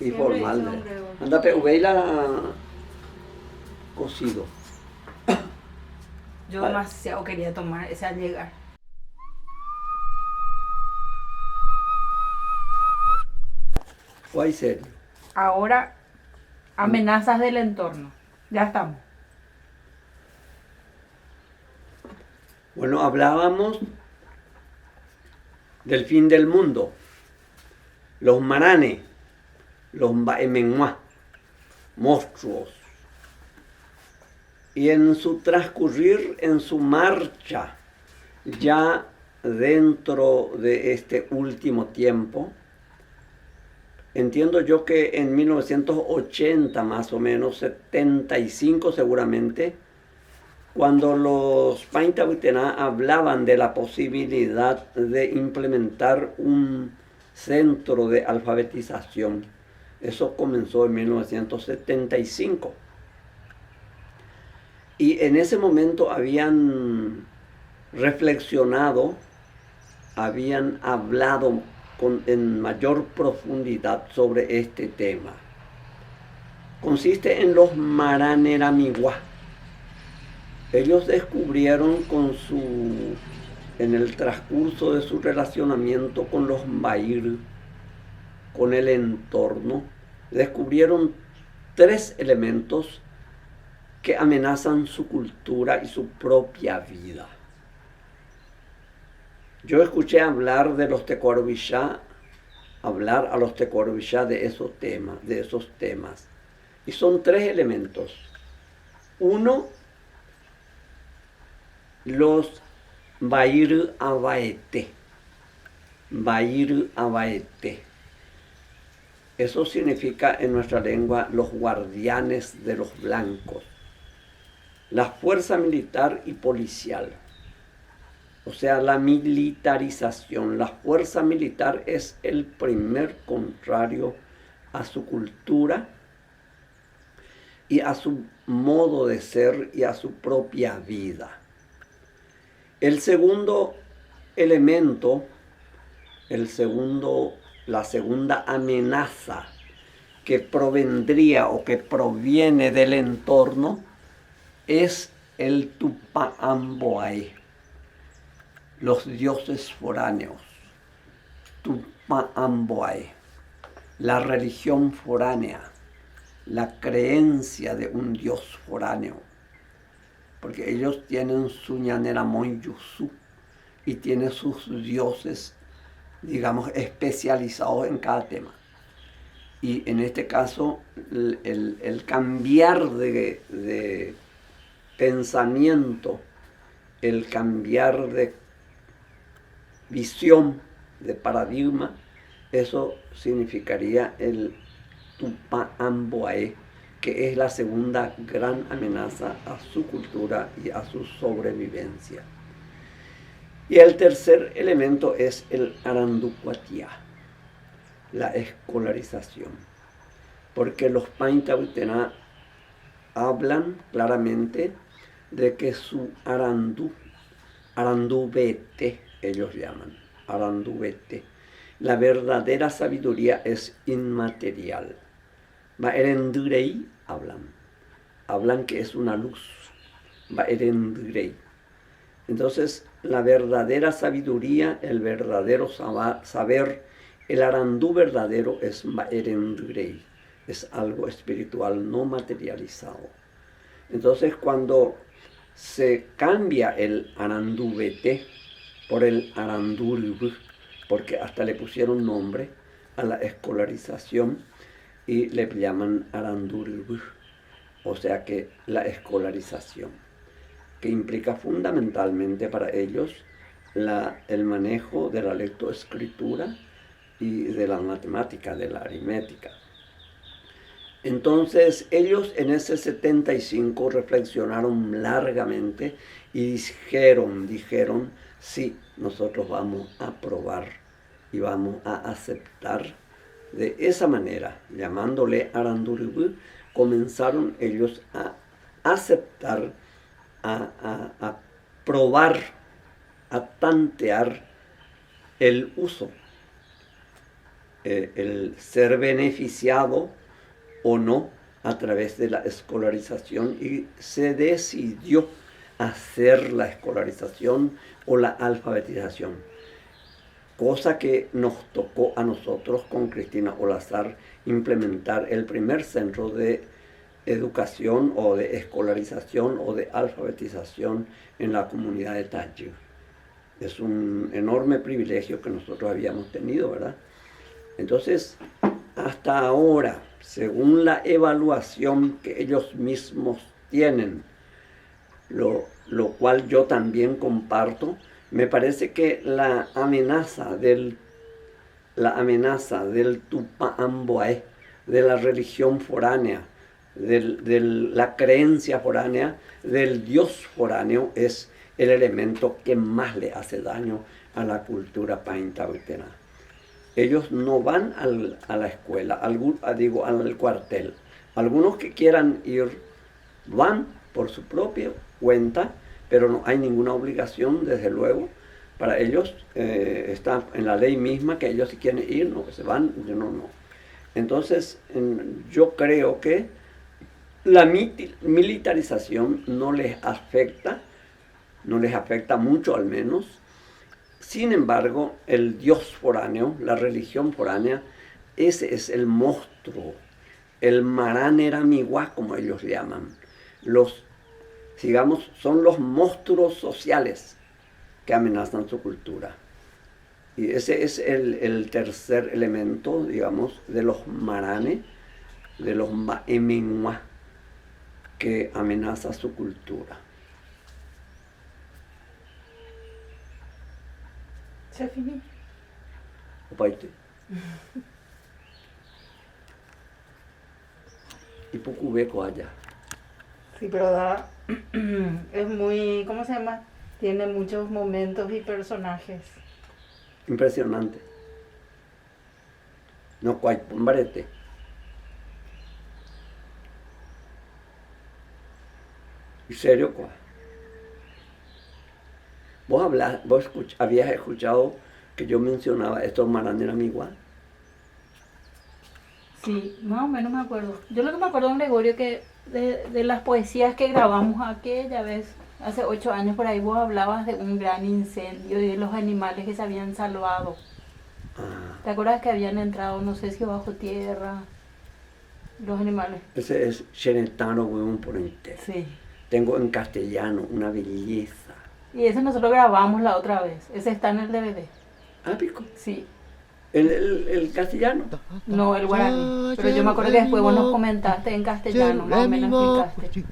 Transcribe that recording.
y Siempre formal. dice hombre. Anda, pehuela cocido. Yo Ah, demasiado quería tomar ese al llegar. puede ser. Ahora, amenazas del entorno. Ya estamos. Bueno, hablábamos del fin del mundo, los maranes, los mbaemenguá, monstruos. Y en su transcurrir, en su marcha, ya dentro de este último tiempo, entiendo yo que en 1980 más o menos, 75 seguramente, cuando los Paintahuitená hablaban de la posibilidad de implementar un centro de alfabetización. Eso comenzó en 1975. Y en ese momento habían reflexionado, habían hablado en mayor profundidad sobre este tema. Consiste en los Maraneramiguá. Ellos descubrieron en el transcurso de su relacionamiento con los Mbair, con el entorno, descubrieron tres elementos que amenazan su cultura y su propia vida. Yo escuché hablar de los Tecuarovillá, hablar a los Tecuarovillá de esos temas. Y son tres elementos. Uno, los Bair Abaete. Bair Abaete. Eso significa en nuestra lengua los guardianes de los blancos. La fuerza militar y policial. O sea, la militarización. La fuerza militar es el primer contrario a su cultura y a su modo de ser y a su propia vida. El segundo elemento, la segunda amenaza que provendría o que proviene del entorno es el Tupaamboay, los dioses foráneos. Tupaamboay, la religión foránea, la creencia de un dios foráneo, porque ellos tienen su Ñaneramoy Yusú y tienen sus dioses, digamos, especializados en cada tema. Y en este caso, el cambiar de pensamiento, el cambiar de visión, de paradigma, eso significaría el Tupaamboaé, que es la segunda gran amenaza a su cultura y a su sobrevivencia. Y el tercer elemento es el Aranducuatiá, la escolarización, porque los Paintahuitená hablan claramente de que su arandubete, ellos llaman, arandubete, la verdadera sabiduría es inmaterial. Baerendurei hablan que es una luz, Baerendurei. Entonces, la verdadera sabiduría, el verdadero saber, el arandú verdadero es Baerendurei, es algo espiritual no materializado. Entonces, cuando se cambia el arandubete por el arandurub, porque hasta le pusieron nombre a la escolarización y le llaman arandurub, o sea que la escolarización, que implica fundamentalmente para ellos el manejo de la lectoescritura y de la matemática, de la aritmética. Entonces ellos en ese 75 reflexionaron largamente y dijeron, sí, nosotros vamos a probar y vamos a aceptar. De esa manera, llamándole Arandurubú, comenzaron ellos a aceptar, a probar, a tantear el uso, el ser beneficiado o no a través de la escolarización, y se decidió hacer la escolarización o la alfabetización, cosa que nos tocó a nosotros con Cristina Olazar implementar el primer centro de educación o de escolarización o de alfabetización en la comunidad de Tayik. Es un enorme privilegio que nosotros habíamos tenido, ¿verdad? Entonces, hasta ahora, según la evaluación que ellos mismos tienen, lo cual yo también comparto, me parece que la amenaza del Tupamboaé, de la religión foránea, de la creencia foránea, del Dios foráneo, es el elemento que más le hace daño a la cultura paintahuitena. Ellos no van a la escuela, al cuartel. Algunos que quieran ir van por su propia cuenta, pero no hay ninguna obligación, desde luego. Para ellos está en la ley misma que ellos si quieren ir, no, se van, no. Entonces, yo creo que la militarización no les afecta mucho al menos. Sin embargo, el Dios foráneo, la religión foránea, ese es el monstruo, el Maraneramiguá, como ellos llaman. Son los monstruos sociales que amenazan su cultura. Y ese es el tercer elemento, digamos, de los maranes, de los maemenguá, que amenaza su cultura. Se finí. Opaite. Y poco beco allá. Sí, pero es muy, ¿cómo se llama? Tiene muchos momentos y personajes. Impresionante. No cual pombarete. ¿En serio cuál? Vos habías escuchado que yo mencionaba estos Maraneramiguá. Sí, más o menos me acuerdo. Yo lo que me acuerdo, don Gregorio, que de las poesías que grabamos aquella vez, hace 8 años por ahí, vos hablabas de un gran incendio y de los animales que se habían salvado. Ah, ¿Te acuerdas que habían entrado, no sé si bajo tierra, los animales? ese es Xenetano Huevón por entero. Sí. Tengo en castellano una belleza. Y ese nosotros grabamos la otra vez. Ese está en el DVD. Ah, pico. Sí. El castellano. No, el guaraní. Pero yo me acuerdo que después vos nos comentaste en castellano, más o menos explicaste.